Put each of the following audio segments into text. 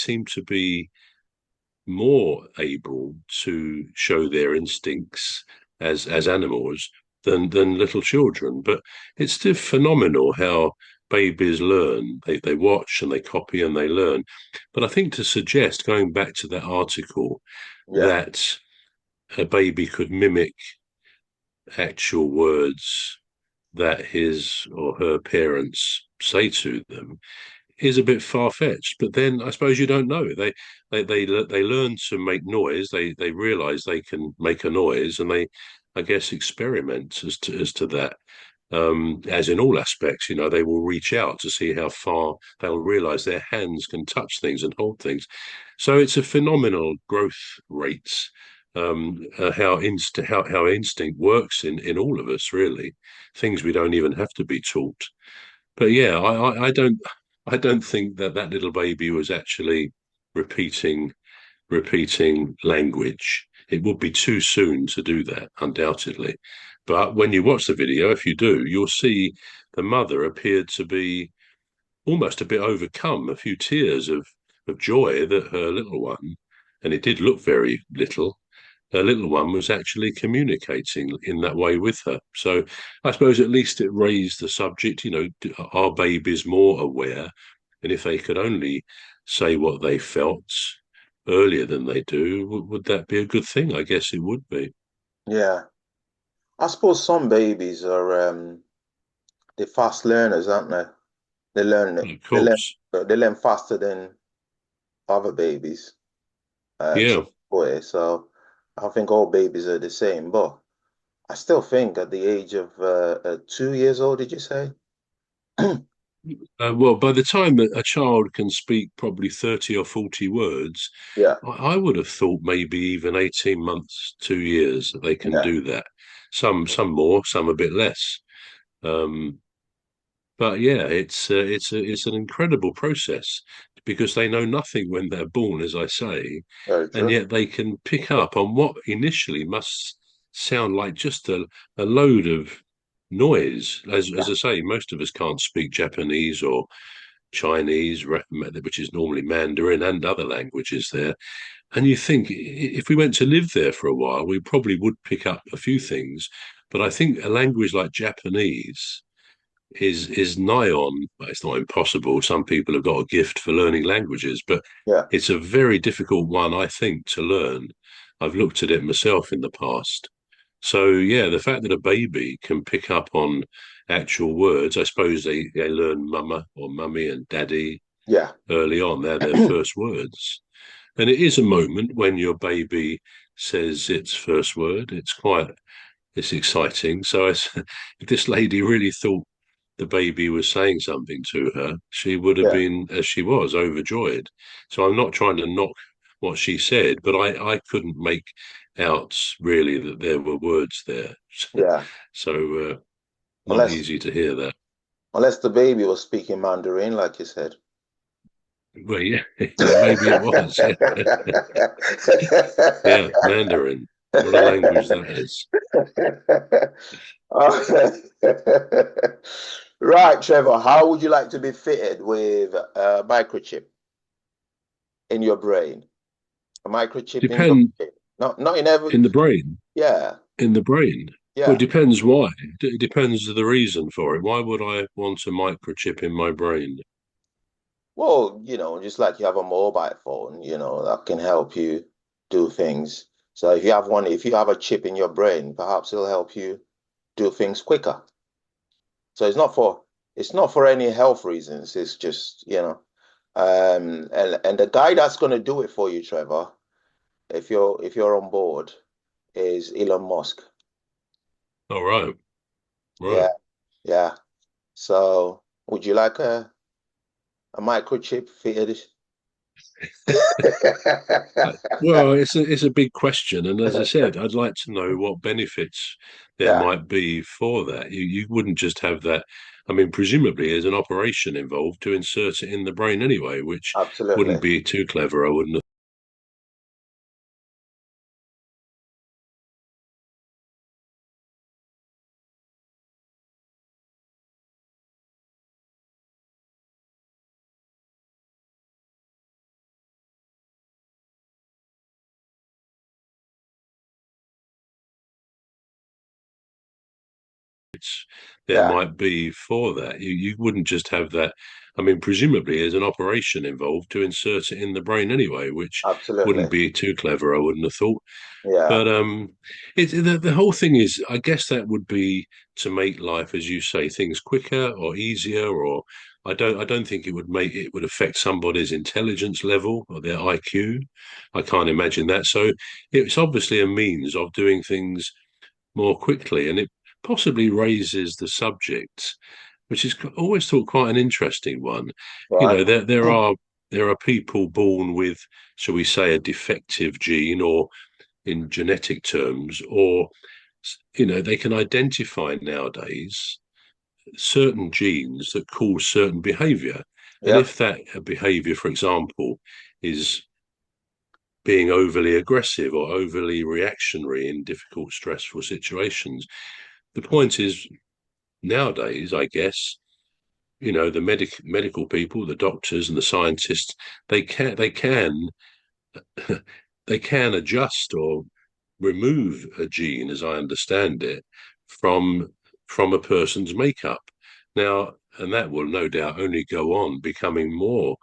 seem to be more able to show their instincts as animals than little children. But it's still phenomenal how babies learn. They watch and they copy and they learn. But I think to suggest, going back to that article, Yeah. that a baby could mimic actual words that his or her parents say to them is a bit far fetched. But then I suppose you don't know. They learn to make noise. They realise they can make a noise, and they, I guess, experiment as to that. As in all aspects, they will reach out to see how far they'll realise their hands can touch things and hold things. So it's a phenomenal growth rate. How instinct works in all of us, really, things we don't even have to be taught. But yeah, I don't think that little baby was actually repeating repeating language. It would be too soon to do that, undoubtedly. But when you watch the video, if you do, you'll see the mother appeared to be almost a bit overcome, a few tears of joy that her little one, and it did look very little, her little one was actually communicating in that way with her. So I suppose at least it raised the subject, are babies more aware? And if they could only say what they felt earlier than they do, would that be a good thing? I guess it would be. Yeah. I suppose some babies are they're fast learners, aren't they? They learn it. Of They learn course. they learn faster than other babies. Yeah. Boy, so I think all babies are the same, but I still think at the age of 2 years old, did you say? Well, by the time that a child can speak probably 30 or 40 words, Yeah, I would have thought maybe even 18 months, 2 years that they can yeah, do that. Some more, some a bit less. Um, but yeah, it's an incredible process because they know nothing when they're born, as I say, very and true. yet they can pick up on what initially must sound like just a load of noise. As Yeah, I say, most of us can't speak Japanese or Chinese, which is normally Mandarin, and other languages there. And you think if we went to live there for a while, we probably would pick up a few things. But I think a language like Japanese is nigh on. Well, it's not impossible. Some people have got a gift for learning languages, but yeah, it's a very difficult one, I think, to learn. I've looked at it myself in the past. So yeah, the fact that a baby can pick up on actual words, I suppose they learn mama or mummy and daddy yeah, early on. They're their first words. And it is a moment when your baby says its first word. It's exciting. So if this lady really thought the baby was saying something to her, she would have yeah, been, as she was, overjoyed. So I'm not trying to knock what she said, but I couldn't make out really that there were words there. yeah. So not Unless easy to hear that. unless the baby was speaking Mandarin, like you said. Well, yeah, yeah, maybe it was. Yeah, yeah, Mandarin. What a language that is. Right, Trevor, how would you like to be fitted with a microchip in your brain? A microchip in your Depend brain. Not in every, in the brain. yeah, In the brain. Well, it yeah. depends why. It depends the reason for it. Why would I want a microchip in my brain? Well, just like you have a mobile phone, that can help you do things. So if you have a chip in your brain, perhaps it'll help you do things quicker. So it's not for any health reasons. It's just, and the guy that's going to do it for you, Trevor, if you're on board, is Elon Musk. All right, Yeah, right. yeah. So would you like a microchip fitted? Well, it's a big question, and as I said, I'd like to know what benefits there Yeah, might be for that. You wouldn't just have that. I mean, presumably, there's an operation involved to insert it in the brain anyway, which wouldn't absolutely. be too clever, I wouldn't benefits there Yeah, might be for that. You wouldn't just have that. I mean, presumably there's an operation involved to insert it in the brain anyway, which wouldn't absolutely. be too clever, I wouldn't have thought. Yeah, But the whole thing is, I guess that would be to make life, as you say, things quicker or easier, or I don't think it would affect somebody's intelligence level or their IQ. I can't imagine that. So it's obviously a means of doing things more quickly, and it possibly raises the subject, which is always thought quite an interesting one. You right. know, there are people born with, shall we say, a defective gene, or in genetic terms, or they can identify nowadays certain genes that cause certain behavior. And Yep. if that behavior, for example, is being overly aggressive or overly reactionary in difficult, stressful situations, the point is nowadays, I guess, the medical people, the doctors and the scientists, they can they can adjust or remove a gene, as I understand it, from from a person's makeup. Now, and that will no doubt only go on becoming more.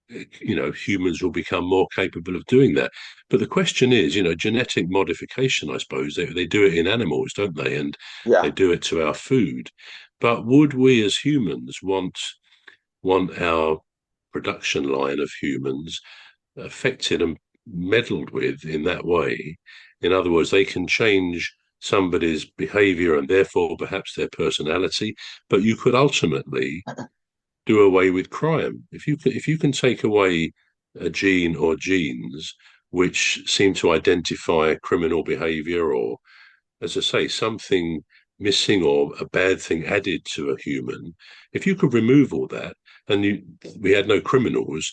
Humans will become more capable of doing that. But the question is, genetic modification. I suppose they do it in animals, don't they? And they Yeah. do it to our food. But would we as humans want our production line of humans affected and meddled with in that way? In other words, they can change somebody's behavior and therefore perhaps their personality, but you could ultimately do away with crime. If you can take away a gene or genes which seem to identify criminal behavior, or, as I say, something missing or a bad thing added to a human, if you could remove all that and we had no criminals,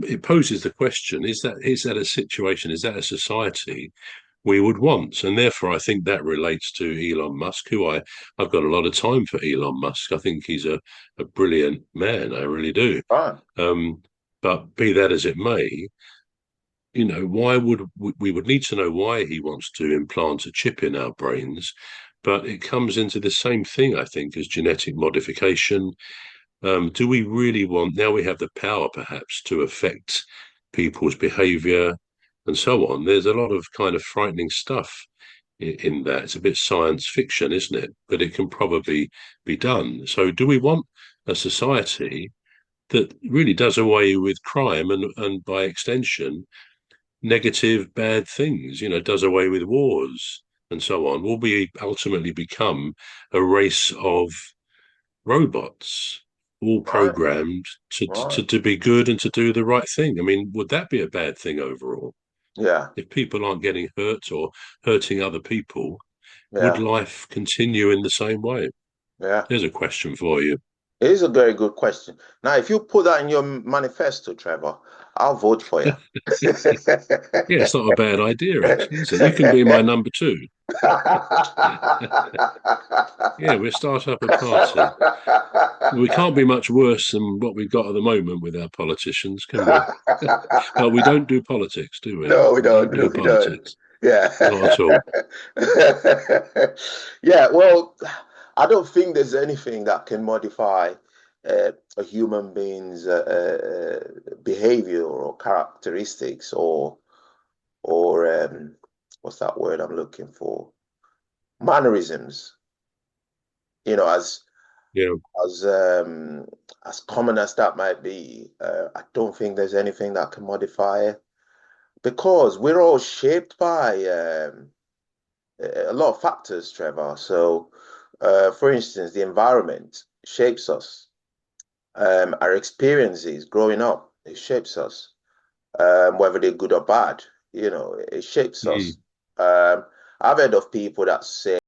it poses the question: is that a situation? Is that a society we would want? And therefore, I think that relates to Elon Musk, who I've got a lot of time for Elon Musk. I think he's a brilliant man. I really do. Right. Um, but be that as it may, why would we would need to know why he wants to implant a chip in our brains? But it comes into the same thing, I think, as genetic modification. Do we really want, now we have the power perhaps to affect people's behavior and so on? There's a lot of kind of frightening stuff in that. It's a bit science fiction, isn't it? But it can probably be done. So, do we want a society that really does away with crime and by extension, negative, bad things, does away with wars and so on? Will we ultimately become a race of robots, all Right. programmed to, Right. to be good and to do the right thing? I mean, would that be a bad thing overall? Yeah. If people aren't getting hurt or hurting other people, would Yeah. life continue in the same way? Yeah. There's a question for you. It is a very good question. Now, if you put that in your manifesto, Trevor, I'll vote for you. Yeah, it's not a bad idea, actually, is it? You can be my number two. Yeah, we'll start up a party. We can't be much worse than what we've got at the moment with our politicians, can we? But we don't do politics, do we? No, we We don't. don't No, do we don't. politics. Yeah. Not at all. Yeah, well, I don't think there's anything that can modify a human being's behavior or characteristics or what's that word I'm looking for? Mannerisms. You know, Yeah. as um, as common as that might be, I don't think there's anything that can modify it because we're all shaped by a lot of factors, Trevor. So, for instance, the environment shapes us. Our experiences growing up, it shapes us, whether they're good or bad. It shapes us. Mm. Um, I've heard of people that say